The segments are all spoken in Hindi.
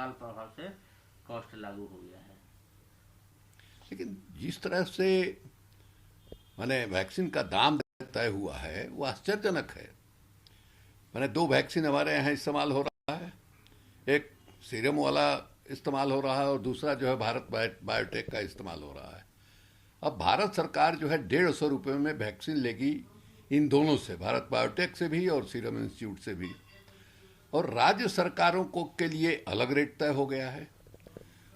तत्काल प्रभाव से कॉस्ट लागू हो गया है। लेकिन जिस तरह से माने वैक्सीन का दाम तय हुआ है वो आश्चर्यजनक है। माने 2 वैक्सीन हमारे यहाँ इस्तेमाल हो रहा है, एक सीरम वाला इस्तेमाल हो रहा है और दूसरा जो है भारत बायोटेक का इस्तेमाल हो रहा है। अब भारत सरकार जो है 150 रुपये में वैक्सीन लेगी इन दोनों से, भारत बायोटेक से भी और सीरम इंस्टीट्यूट से भी, और राज्य सरकारों को के लिए अलग रेट तय हो गया है।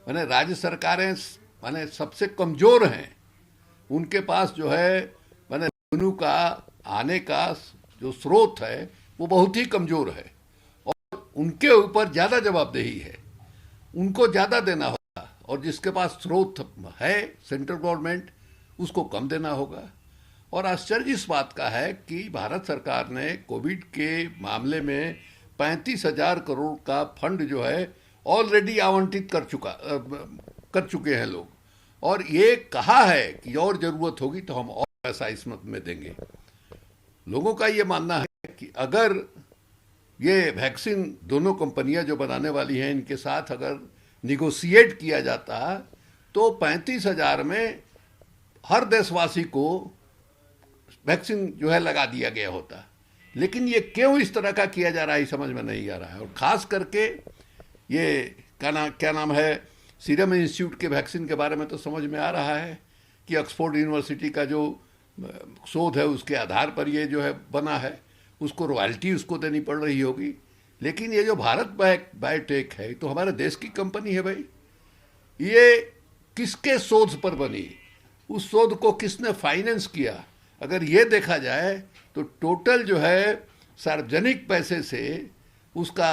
माने राज्य सरकारें माने सबसे कमजोर हैं, उनके पास जो है माने रेवेन्यू का आने का जो स्रोत है वो बहुत ही कमजोर है और उनके ऊपर ज़्यादा जवाबदेही है, उनको ज़्यादा देना होगा, और जिसके पास स्रोत है सेंट्रल गवर्नमेंट उसको कम देना होगा। और आश्चर्य इस बात का है कि भारत सरकार ने कोविड के मामले में 35,000 करोड़ का फंड जो है ऑलरेडी आवंटित कर चुके हैं लोग, और ये कहा है कि और ज़रूरत होगी तो हम और पैसा इस मद में देंगे। लोगों का ये मानना है कि अगर ये वैक्सीन दोनों कंपनियां जो बनाने वाली हैं इनके साथ अगर निगोशिएट किया जाता तो 35,000 में हर देशवासी को वैक्सीन जो है लगा दिया गया होता। लेकिन ये क्यों इस तरह का किया जा रहा है समझ में नहीं आ रहा है। और ख़ास करके ये क्या नाम है सीरम इंस्टीट्यूट के वैक्सीन के बारे में तो समझ में आ रहा है कि ऑक्सफोर्ड यूनिवर्सिटी का जो शोध है उसके आधार पर ये जो है बना है, उसको रॉयल्टी उसको देनी पड़ रही होगी। लेकिन ये जो भारत बायोटेक है तो हमारे देश की कंपनी है भाई, ये किसके शोध पर बनी, उस शोध को किसने फाइनेंस किया, अगर ये देखा जाए तो टोटल जो है सार्वजनिक पैसे से उसका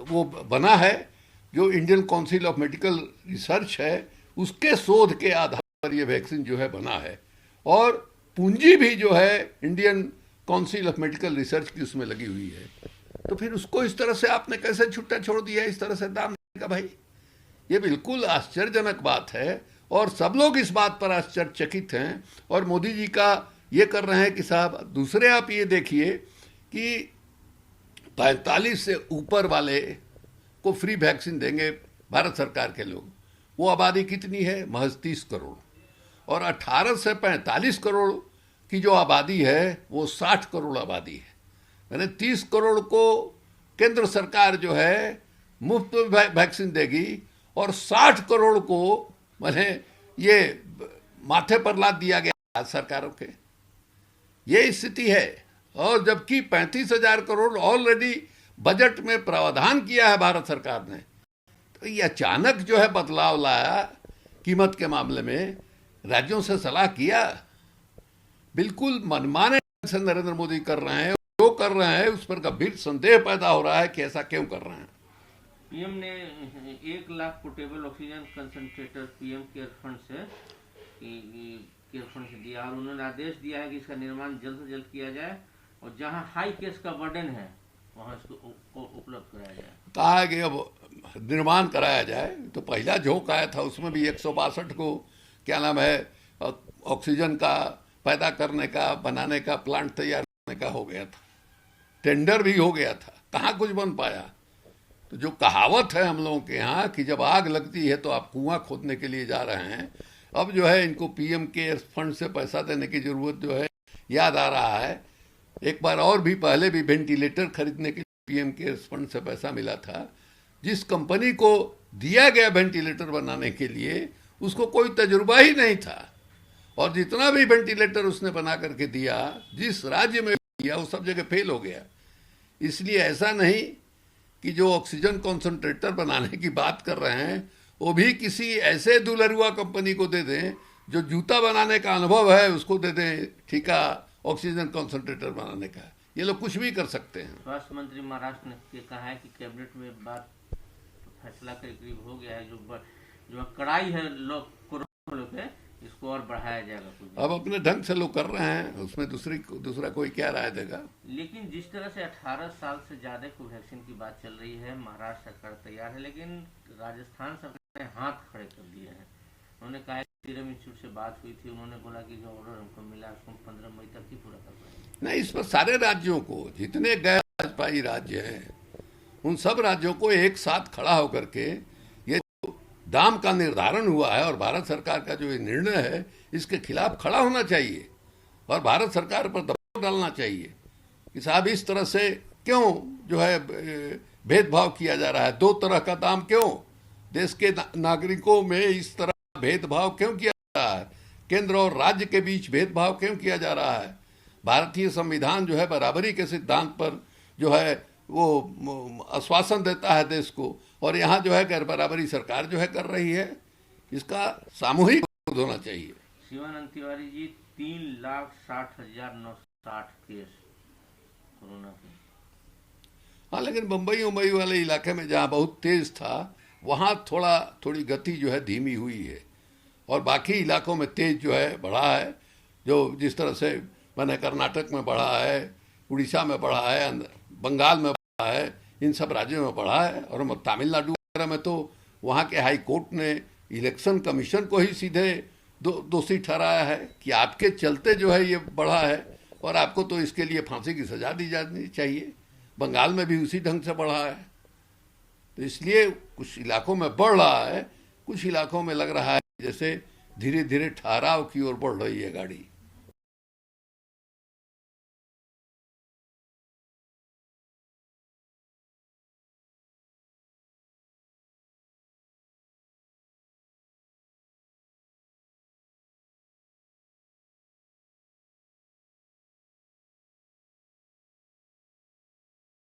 वो बना है, जो Indian council of medical research है उसके शोध के आधार पर ये वैक्सीन जो है बना है, और पूंजी भी जो है Indian council of medical research की उसमें लगी हुई है। तो फिर उसको इस तरह से आपने कैसे छुट्टा छोड़ दिया, इस तरह से दाम देने का भाई, ये बिल्कुल आश्चर्यजनक बात है। और सब लोग इस बात पर आश्चर्यचकित हैं और मोदी जी का ये कर रहे हैं कि साहब दूसरे आप ये देखिए कि 45 से ऊपर वाले को फ्री वैक्सीन देंगे भारत सरकार के लोग। वो आबादी कितनी है, महज 30 करोड़, और 18 से 45 करोड़ की जो आबादी है वो 60 करोड़ आबादी है। यानी 30 करोड़ को केंद्र सरकार जो है मुफ्त वैक्सीन देगी और 60 करोड़ को माने ये माथे पर लाद दिया गया सरकारों के, ये स्थिति है। और जबकि 35,000 करोड़ ऑलरेडी बजट में प्रावधान किया है भारत सरकार ने, तो ये अचानक जो है बदलाव लाया कीमत के मामले में, राज्यों से सलाह किया, बिल्कुल मनमाने से नरेंद्र मोदी कर रहे हैं। जो कर रहे हैं उस पर गंभीर संदेह पैदा हो रहा है कि ऐसा क्यों कर रहे हैं। पीएम ने 1 lakh portable oxygen concentrator PM care fund से दिया, और उन्होंने आदेश दिया है कि इसका निर्माण जल्द से जल्द किया जाए और जहां हाई केस का बर्डन है वहां इसको उपलब्ध कराया जाए। कहा है कि अब निर्माण कराया जाए। तो पहला झोंक आया था उसमें भी 162 को क्या नाम है ऑक्सीजन का पैदा करने का बनाने का प्लांट तैयार करने का हो गया था, टेंडर भी हो गया था, कहाँ कुछ बन पाया। तो जो कहावत है हम लोगों के यहाँ कि जब आग लगती है तो आप कुआं खोदने के लिए जा रहे हैं, अब जो है इनको पीएम केयर फंड से पैसा देने की जरूरत जो है याद आ रहा है। एक बार और भी पहले भी वेंटिलेटर खरीदने के लिए पीएम केयर फंड से पैसा मिला था। जिस कंपनी को दिया गया वेंटिलेटर बनाने के लिए उसको कोई तजुर्बा ही नहीं था, और जितना भी वेंटिलेटर उसने बना करके दिया जिस राज्य में दिया वो सब जगह फेल हो गया। इसलिए ऐसा नहीं कि जो ऑक्सीजन कॉन्सेंट्रेटर बनाने की बात कर रहे हैं वो भी किसी ऐसे दुलरुआ कंपनी को दे दें जो जूता बनाने का अनुभव है उसको दे दें ठीका ऑक्सीजन कॉन्सेंट्रेटर बनाने का। ये लोग कुछ भी कर सकते हैं। स्वास्थ्य मंत्री महाराष्ट्र ने कहा है कि कैबिनेट में बात फैसला करीब हो गया है, जो कड़ाई है लोग पे इसको और बढ़ाया जाएगा। अब अपने ढंग से लोग कर रहे हैं, उसमें दूसरा कोई क्या राय देगा। लेकिन जिस तरह से 18 साल से ज्यादा को वैक्सीन की बात चल रही है, महाराष्ट्र सरकार तैयार है, लेकिन राजस्थान सरकार ने हाथ खड़े कर दिए हैं। उन्होंने कहा सीरम इंस्टीट्यूट से बात हुई थी, उन्होंने बोला कि जो ऑर्डर हमको मिला उसको 15 मई तक ही पूरा कर पाएंगे। नहीं, इस पर सारे राज्यों को, जितने गैर भाजपाई राज्य हैं उन सब राज्यों को एक साथ खड़ा होकर के ये जो दाम का निर्धारण हुआ है और भारत सरकार का जो ये निर्णय है, इसके खिलाफ खड़ा होना चाहिए और भारत सरकार पर दबाव डालना चाहिए कि साहब इस तरह से क्यों जो है भेदभाव किया जा रहा है, दो तरह का दाम क्यों, देश के नागरिकों में इस तरह भेदभाव क्यों किया जा रहा है, केंद्र और राज्य के बीच भेदभाव क्यों किया जा रहा है। भारतीय संविधान जो है बराबरी के सिद्धांत पर जो है वो आश्वासन देता है देश को, और यहाँ जो है गैर बराबरी सरकार जो है कर रही है। इसका सामूहिक विरोध होना चाहिए। शिवानंद तिवारी जी, 3,60,960 केस कोरोना के। हाँ, लेकिन बम्बई वाले इलाके में जहाँ बहुत तेज था वहाँ थोड़ी गति जो है धीमी हुई है, और बाकी इलाकों में तेज जो है बढ़ा है। जो जिस तरह से मैंने कर्नाटक में बढ़ा है, उड़ीसा में बढ़ा है, बंगाल में बढ़ा है, इन सब राज्यों में बढ़ा है। और तमिलनाडु वगैरह में तो वहाँ के हाई कोर्ट ने इलेक्शन कमीशन को ही सीधे दोषी ठहराया है कि आपके चलते जो है ये बढ़ा है और आपको तो इसके लिए फांसी की सजा दी जानी चाहिए। बंगाल में भी उसी ढंग से बढ़ा है। तो इसलिए कुछ इलाकों में बढ़ रहा है, कुछ इलाकों में लग रहा है जैसे धीरे धीरे ठहराव की ओर बढ़ रही है गाड़ी।